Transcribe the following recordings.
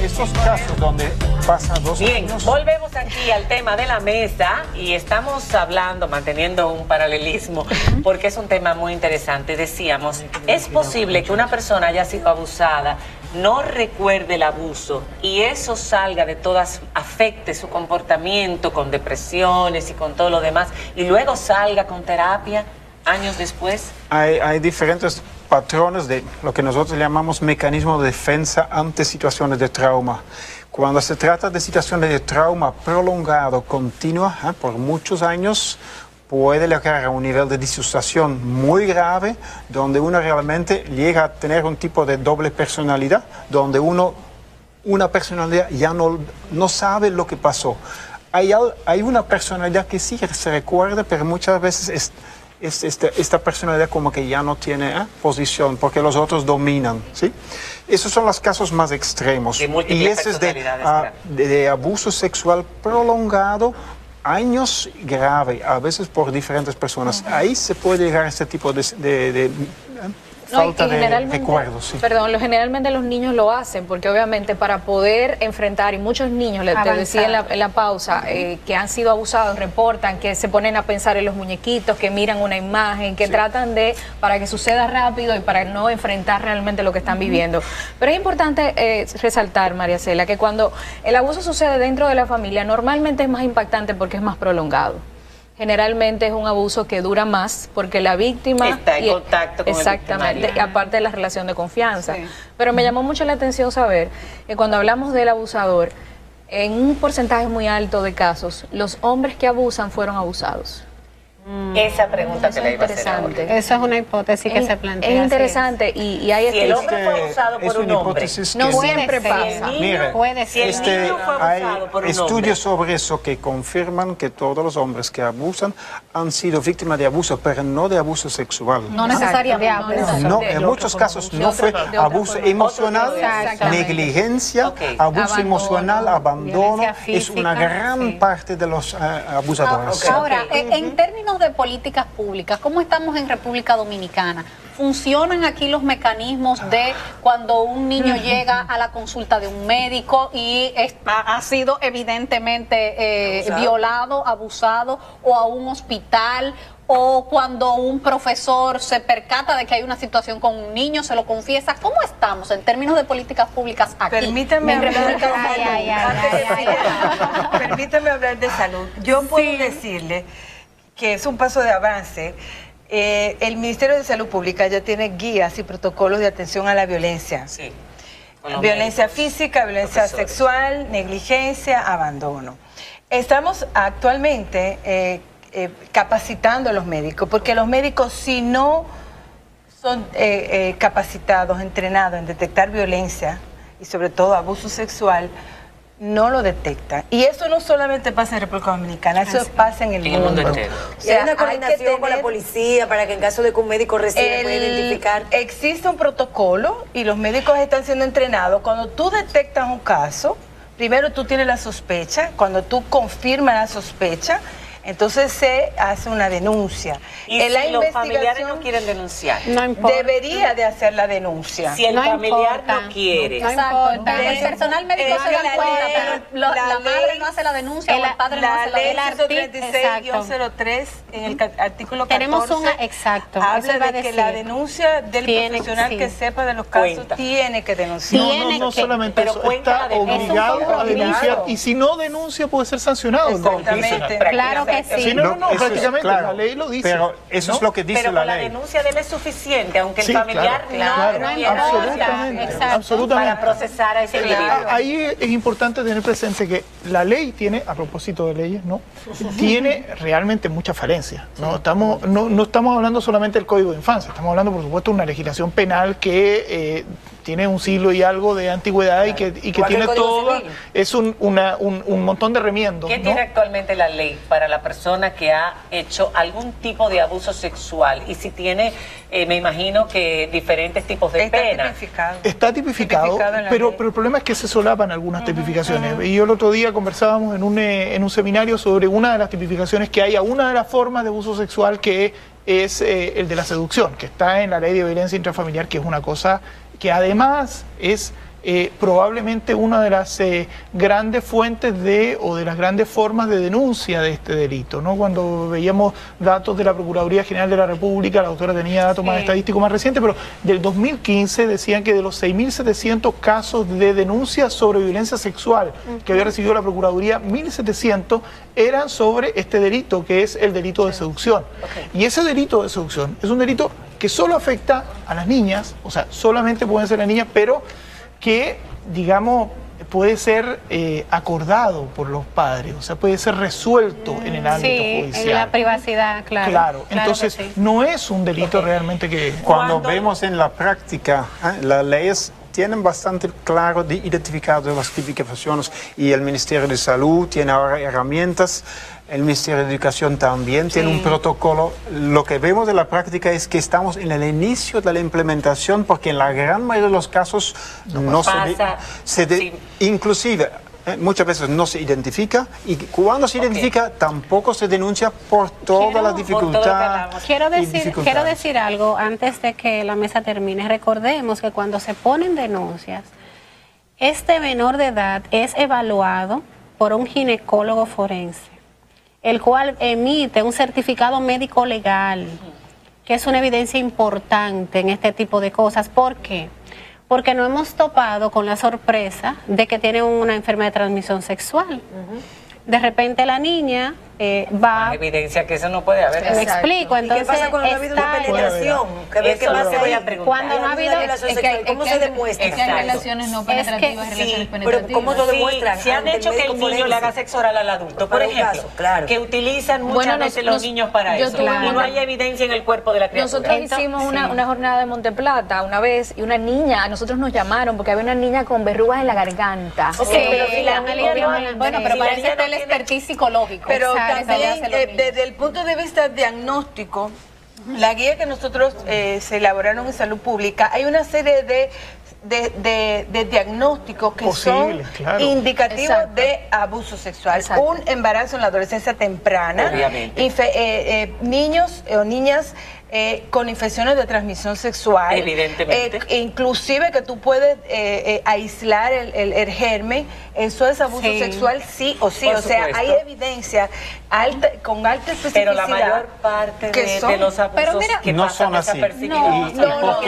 Estos casos donde pasan 2 años... Volvemos aquí al tema de la mesa y estamos hablando, manteniendo un paralelismo, porque es un tema muy interesante. Decíamos, es posible que una persona haya sido abusada, no recuerde el abuso y eso salga de todas, afecte su comportamiento con depresiones y con todo lo demás, y luego salga con terapia años después. Hay diferentes patrones de lo que nosotros llamamos mecanismo de defensa ante situaciones de trauma. Cuando se trata de situaciones de trauma prolongado, continua, por muchos años, puede llegar a un nivel de disociación muy grave, donde uno realmente llega a tener un tipo de doble personalidad, donde una personalidad ya no sabe lo que pasó. Hay una personalidad que sí se recuerda, pero muchas veces esta personalidad como que ya no tiene posición, porque los otros dominan, ¿sí? Esos son los casos más extremos. Y ese es de abuso sexual prolongado, años grave, a veces por diferentes personas. Ahí se puede llegar a este tipo de falta de recuerdos. Sí. Perdón, generalmente los niños lo hacen porque obviamente para poder enfrentar, y muchos niños, te decía en la pausa, que han sido abusados, reportan que se ponen a pensar en los muñequitos, que miran una imagen, que tratan para que suceda rápido y para no enfrentar realmente lo que están viviendo. Pero es importante resaltar, María Cela, que cuando el abuso sucede dentro de la familia, normalmente es más impactante porque es más prolongado. Generalmente es un abuso que dura más porque la víctima está en contacto con exactamente, y aparte de la relación de confianza. Sí. Pero me llamó mucho la atención saber que cuando hablamos del abusador, en un porcentaje muy alto de casos, los hombres que abusan fueron abusados. Esa pregunta que le iba a hacer ahora. Eso es una hipótesis que se plantea. Es interesante y hay si el hombre fue abusado por un hombre, no siempre pasa. Puede ser. Si el niño fue abusado por un estudios hombre. sobre eso que confirman que todos los hombres que abusan han sido víctimas de abuso, pero no de abuso sexual. No necesariamente. No, en muchos casos no fue abuso emocional, negligencia, abuso emocional, abandono. Es una gran parte de los abusadores. Ahora, en términos de políticas públicas, ¿cómo estamos en República Dominicana? ¿Funcionan aquí los mecanismos de cuando un niño llega a la consulta de un médico y ha sido evidentemente violado, abusado, o a un hospital, o cuando un profesor se percata de que hay una situación con un niño, se lo confiesa? ¿Cómo estamos en términos de políticas públicas aquí? Permítame hablar de salud. Yo puedo decirle que es un paso de avance. El Ministerio de Salud Pública ya tiene guías y protocolos de atención a la violencia. Sí. Violencia física, violencia sexual, negligencia, abandono. Estamos actualmente capacitando a los médicos, porque los médicos, si no son capacitados, entrenados en detectar violencia y sobre todo abuso sexual, no lo detectan. Y eso no solamente pasa en República Dominicana, eso pasa en el mundo entero. O sea, hay una coordinación con la policía para que en caso de que un médico reciba pueda identificar. Existe un protocolo y los médicos están siendo entrenados. Cuando tú detectas un caso, primero tú tienes la sospecha. Cuando tú confirmas la sospecha, entonces se hace una denuncia. Y si los familiares no quieren denunciar, no importa, debería de hacer la denuncia. Si el familiar no quiere. No importa. El personal médico se da cuenta, pero la madre no hace la denuncia o el padre no hace la denuncia. La ley 136-03 en el artículo 14 tenemos exacto. habla de que la denuncia del profesional que sepa de los casos tiene que denunciar. No solamente eso, está obligado a denunciar, y si no denuncia puede ser sancionado. Exactamente. Claro que sí. No, prácticamente, claro, la ley lo dice. Pero eso es lo que dice la ley. Pero la denuncia de él es suficiente, aunque el familiar absolutamente. Para procesar a ese individuo. Ahí es importante tener presente que la ley tiene, a propósito de leyes, tiene realmente muchas falencias. No estamos hablando solamente del Código de Infancia, estamos hablando, por supuesto, de una legislación penal que tiene un siglo y algo de antigüedad y que tiene todo, es un montón de remiendos. ¿Qué tiene actualmente la ley para la persona que ha hecho algún tipo de abuso sexual? Y si tiene, me imagino que diferentes tipos de pena. Está tipificado, pero el problema es que se solapan algunas tipificaciones. Y yo el otro día conversábamos en un seminario sobre una de las tipificaciones que hay a una de las formas de abuso sexual, que es el de la seducción, que está en la ley de violencia intrafamiliar, que es una cosa que además es probablemente una de las grandes fuentes o de las grandes formas de denuncia de este delito, ¿no? Cuando veíamos datos de la Procuraduría General de la República, la doctora tenía datos más estadísticos más recientes, pero del 2015 decían que de los 6.700 casos de denuncia sobre violencia sexual que había recibido la Procuraduría, 1.700 eran sobre este delito, que es el delito de seducción. Y ese delito de seducción es un delito que solo afecta a las niñas, o sea, solamente pueden ser las niñas, pero que, digamos, puede ser acordado por los padres, o sea, puede ser resuelto en el ámbito judicial. En la privacidad, claro. Claro, entonces no es un delito realmente que... Cuando vemos en la práctica, las leyes tienen bastante claro de identificado las tipificaciones y el Ministerio de Salud tiene ahora herramientas. El Ministerio de Educación también tiene un protocolo. Lo que vemos de la práctica es que estamos en el inicio de la implementación porque en la gran mayoría de los casos no inclusive muchas veces no se identifica y cuando se identifica tampoco se denuncia por toda la dificultad. Quiero decir algo antes de que la mesa termine. Recordemos que cuando se ponen denuncias, este menor de edad es evaluado por un ginecólogo forense, el cual emite un certificado médico legal, que es una evidencia importante en este tipo de cosas. ¿Por qué? Porque no hemos topado con la sorpresa de que tiene una enfermedad de transmisión sexual. De repente la niña va... evidencia que eso no puede haber. Me explico, entonces... ¿Y qué pasa cuando no ha habido una penetración? Eso más se voy a preguntar. Cuando no ha habido... ¿Cómo se demuestra? Es que hay relaciones no penetrativas, relaciones penetrativas. Pero ¿cómo lo demuestran? Si han hecho que el niño le haga sexo oral al adulto, por ejemplo, que utilizan muchas veces los niños para eso, y no hay evidencia en el cuerpo de la criatura. Nosotros hicimos una jornada de Monteplata una vez, y una niña, a nosotros nos llamaron porque había una niña con verrugas en la garganta. Pero si la niña no... Bueno, pero para eso está el expertise psicológico. Pero también, desde el punto de vista diagnóstico, la guía que nosotros se elaboraron en salud pública, hay una serie de diagnósticos que son indicativos de abuso sexual. Un embarazo en la adolescencia temprana, niños o niñas con infecciones de transmisión sexual, evidentemente, inclusive que tú puedes aislar el germen. Eso es abuso sexual sí o sí, o sea, hay evidencia con alta especificidad, pero la mayor parte de los abusos que no son así, porque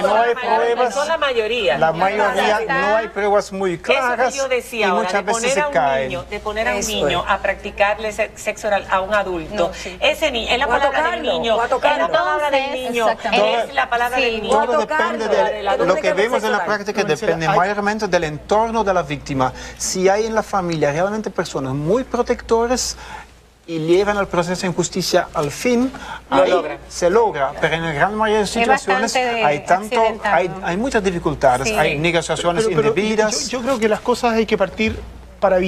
no hay pruebas, son la mayoría no hay pruebas muy claras. Eso que yo decía y ahora, muchas veces se caen. de poner a un niño a practicarle sexo oral a un adulto, ese niño, es la palabra del niño, es la palabra del niño, es la palabra del niño. Todo depende de lo que vemos en la práctica, depende mayormente del entorno de la víctima. Si hay en la familia realmente personas muy protectores y llevan el proceso en justicia al fin, se logra, pero en la gran mayoría de situaciones hay muchas dificultades, hay negociaciones indebidas. Yo creo que las cosas hay que partir para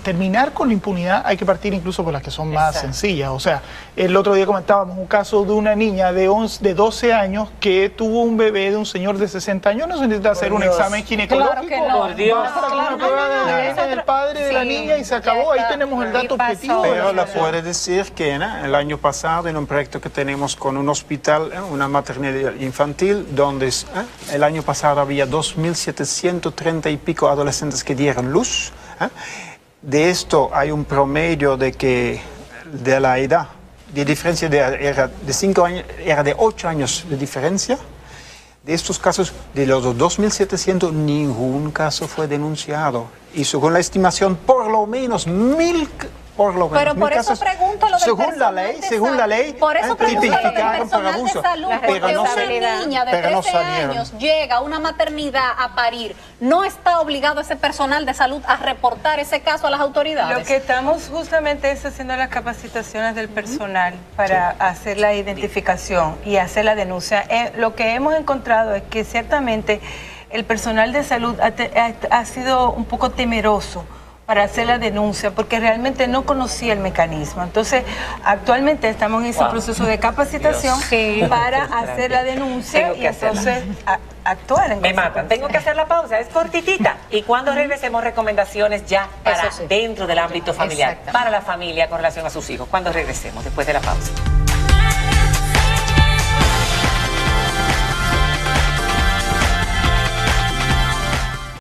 terminar con la impunidad, hay que partir incluso por las que son más sencillas. O sea, el otro día comentábamos un caso de una niña de 12 años que tuvo un bebé de un señor de 60 años. No se necesita hacer un examen ginecológico. Claro que no. Por Dios. Basta con una prueba de ADN del padre de la niña y se acabó. Ahí tenemos el dato objetivo. Pero la puede decir que el año pasado, en un proyecto que tenemos con un hospital, una maternidad infantil, donde el año pasado había 2.730 y pico adolescentes que dieron luz. De esto hay un promedio de la edad de diferencia era de 5 años, era de 8 años de diferencia. De estos casos, de los 2.700, ningún caso fue denunciado. Y según la estimación, por lo menos 1.000 Pero por eso pregunto lo del según la ley, por eso tipificaron por abuso. Porque una niña de 13 años llega a una maternidad a parir, ¿no está obligado ese personal de salud a reportar ese caso a las autoridades? Lo que estamos justamente es haciendo las capacitaciones del personal para hacer la identificación y hacer la denuncia. Lo que hemos encontrado es que ciertamente el personal de salud ha sido un poco temeroso para hacer la denuncia, porque realmente no conocía el mecanismo. Entonces, actualmente estamos en ese proceso de capacitación para hacer la denuncia y entonces actuar en Me matan. Tengo que hacer la pausa, es cortitita. Y cuando regresemos, recomendaciones ya para dentro del ámbito familiar, para la familia con relación a sus hijos. Cuando regresemos, después de la pausa.